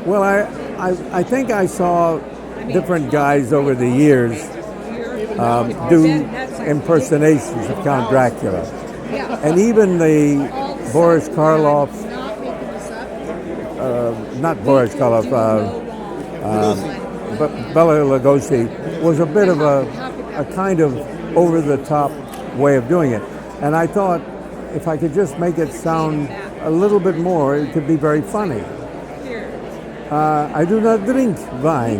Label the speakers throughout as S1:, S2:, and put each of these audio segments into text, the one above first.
S1: Well, I think I saw different guys over the years do impersonations of Count Dracula. And even the Boris Karloff, not Boris Karloff, Bela Lugosi was a bit of a kind of over-the-top way of doing it. And I thought if I could just make it sound a little bit more, it could be very funny. I do not drink wine.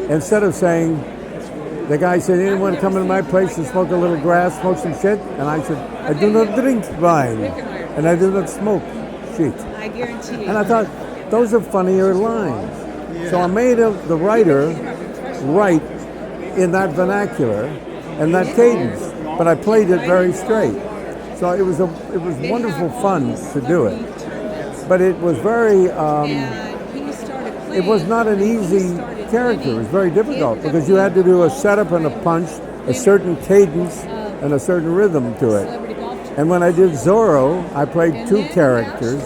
S1: Instead of saying, the guy said, anyone come into my place and smoke a little grass, smoke some shit? And I said, I do not drink wine, and I do not smoke shit.
S2: I guarantee you.
S1: And I thought, those are funnier lines. So I made the writer write in that vernacular and that cadence, but I played it very straight. So it was wonderful fun to do it. But it was very, it was not an easy character. It was very difficult because you had to do a setup and a punch, a certain cadence and a certain rhythm to it. And when I did Zorro, I played two characters.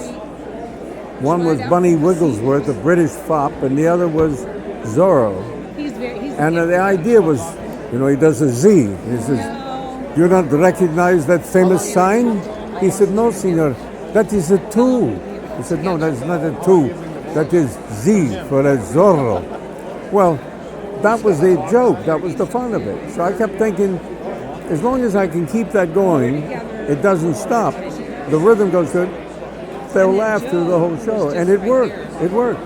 S1: One was Bunny Wigglesworth, a British fop, and the other was Zorro. And the idea was, he does a Z. He says, "You don't recognize that famous sign?" He said, "No, senor, that is a 2. He said, "No, that's not a 2. That is Z for a Zorro." Well, that was the joke. That was the fun of it. So I kept thinking, as long as I can keep that going, it doesn't stop. The rhythm goes good. They'll laugh through the whole show. And it worked. It worked.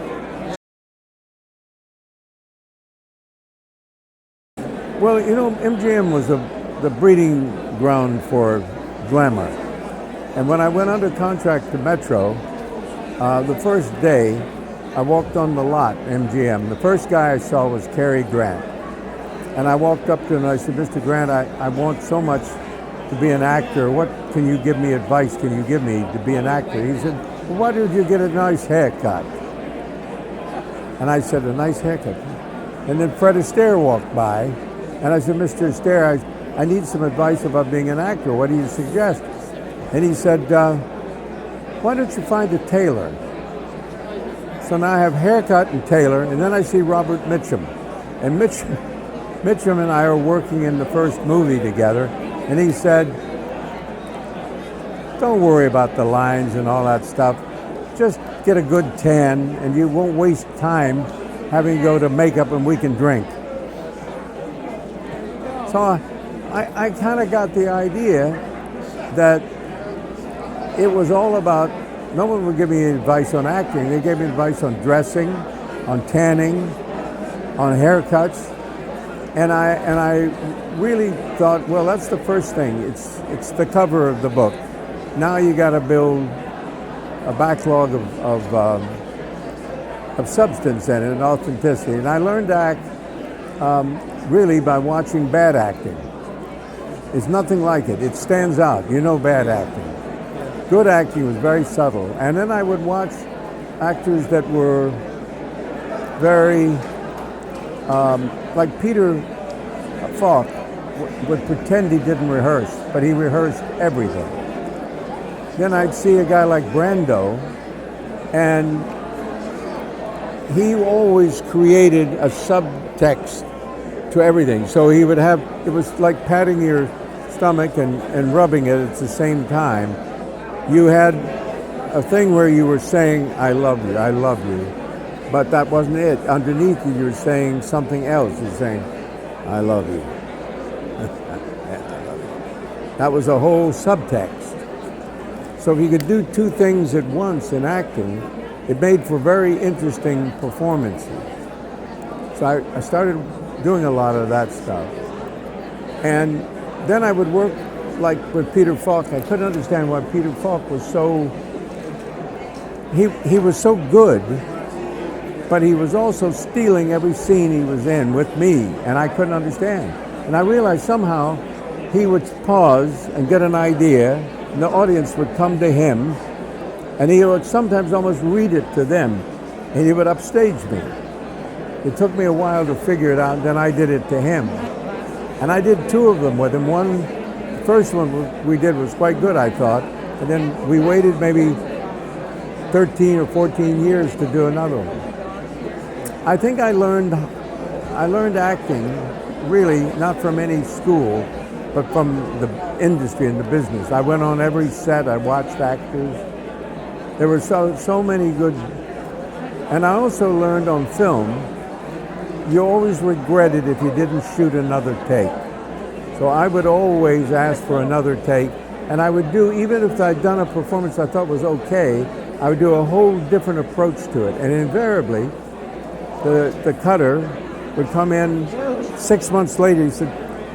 S1: Well, MGM was the breeding ground for glamour. And when I went under contract to Metro, the first day, I walked on the lot, MGM. The first guy I saw was Cary Grant. And I walked up to him and I said, "Mr. Grant, I want so much to be an actor. What can you give me advice can you give me to be an actor?" He said, "Well, why don't you get a nice haircut?" And I said, "A nice haircut?" And then Fred Astaire walked by and I said, "Mr. Astaire, I need some advice about being an actor. What do you suggest?" And he said, "Why don't you find a tailor?" So now I have haircut and tailor, and then I see Robert Mitchum. And Mitchum and I are working in the first movie together, and he said, "Don't worry about the lines and all that stuff. Just get a good tan, and you won't waste time having to go to makeup, and we can drink." So I kind of got the idea that it was all about, no one would give me advice on acting. They gave me advice on dressing, on tanning, on haircuts. And I really thought, well, that's the first thing. It's the cover of the book. Now you got to build a backlog of substance in it and authenticity. And I learned to act really by watching bad acting. It's nothing like it. It stands out. Bad acting. Good acting was very subtle. And then I would watch actors that were very, like Peter Falk would pretend he didn't rehearse, but he rehearsed everything. Then I'd see a guy like Brando, and he always created a subtext to everything. So he would have, it was like patting your stomach and rubbing it at the same time. You had a thing where you were saying, "I love you, I love you," but that wasn't it. Underneath you, you're saying something else. You're saying, "I love you." That was a whole subtext. So if you could do two things at once in acting, it made for very interesting performances. So I started doing a lot of that stuff. And then I would work like with Peter Falk. I couldn't understand why Peter Falk was so, he was so good, but he was also stealing every scene he was in with me, and I couldn't understand. And I realized somehow he would pause and get an idea, and the audience would come to him, and he would sometimes almost read it to them, and he would upstage me. It took me a while to figure it out, and then I did it to him. And I did two of them with him. The first one we did was quite good, I thought, and then we waited maybe 13 or 14 years to do another one. I think I learned acting really not from any school, but from the industry and the business. I went on every set. I watched actors. There were so many good. And I also learned on film, you always regret it if you didn't shoot another take. So I would always ask for another take, and I would do, even if I'd done a performance I thought was okay, I would do a whole different approach to it. And invariably, the cutter would come in 6 months later. He said,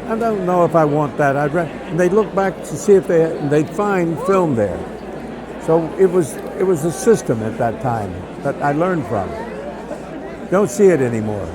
S1: I don't know if I want that. And they'd look back to see if they'd find film there. So it was a system at that time that I learned from. Don't see it anymore.